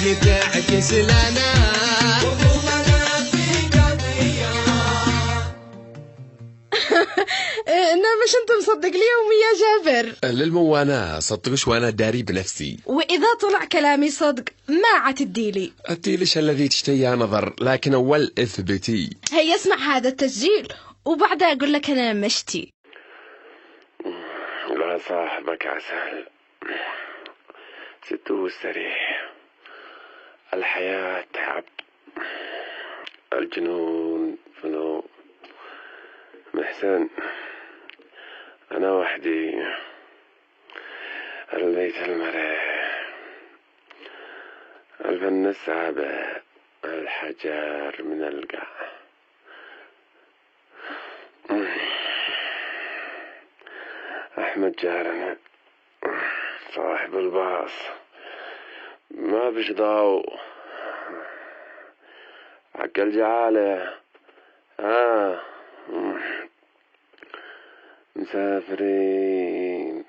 تجي تعكس لنا وهمنا في قضية. مش انت مصدق اليوم يا جابر؟ للمو انا صدقش وانا داري بنفسي. واذا طلع كلامي صدق ما عتديلي. اتيلش الذي تشتي يا نظر، لكن اول اثبتي. هيا اسمع هذا التسجيل وبعدها اقول لك انا مشتي. لا صاحبك عسل، ستو استريح، الحياة تعب، الجنون فنون. محسن أنا وحدي، البيت المريح، الفن السابع، الحجر من القاع. أحمد جارنا صاحب الباص ما بش ضاو، عقل جعاله مسافرين.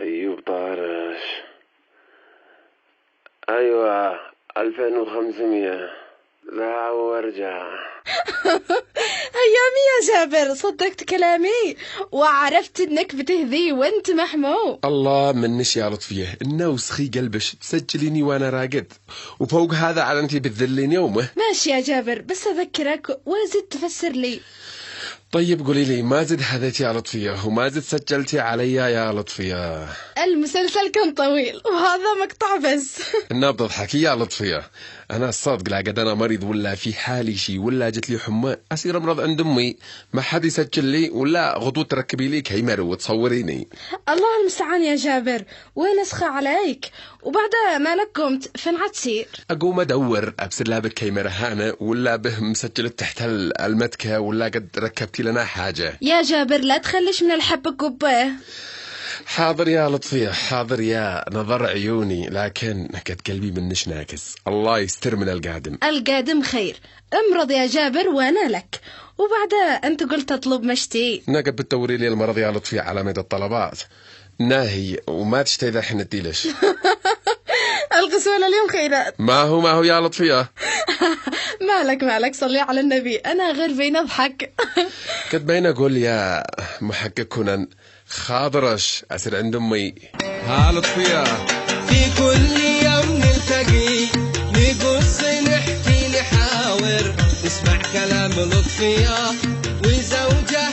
أيوب طارش، أيوة 2500 لا وارجع. ايامي يا جابر صدقت كلامي وعرفت انك بتهذي وانت محمو. الله منش يا لطفيه، انه وسخي قلبش تسجليني وانا راقد، وفوق هذا على انتي بتذلين يومه. ماشي يا جابر بس اذكرك وزد تفسر لي. طيب قولي لي ما زد هذيتي يا لطفيه وما زد سجلتي علي يا لطفيه. المسلسل كان طويل وهذا مقطع بس. انا بضحكي يا لطفيه، انا الصدق لا قد انا مريض ولا في حالي شي ولا جت لي حمى اصير امرض عند امي، ما حد يسجل لي ولا غدوه تركبي لي كيمر وتصوريني. الله المستعان يا جابر، وين اسخى عليك وبعدها مالك قمت فين عتسير؟ اقوم ادور ابصر لا بالكيمرة هانه ولا به مسجل تحت المتكه ولا قد ركبتي لنا حاجه. يا جابر لا تخليش من الحب قبه. حاضر يا لطفيه، حاضر يا نظر عيوني، لكن قد قلبي منش ناكس. الله يستر من القادم. القادم خير، امرض يا جابر وانا لك. وبعدها انت قلت تطلب مشتي. نقد بتدوري لي المرض يا لطفيه على مدى الطلبات ناهي وما تشتي ذا حين الديلش. الغسولة اليوم خيرات. ما هو يا لطفيه. مالك صلي على النبي، انا غير بين اضحك. قد بين اقول يا محقق كونان خاضرش أسر عند أمي. ها لطفية في كل يوم نلتقي، نقص نحكي نحاور، نسمع كلام لطفية وزوجها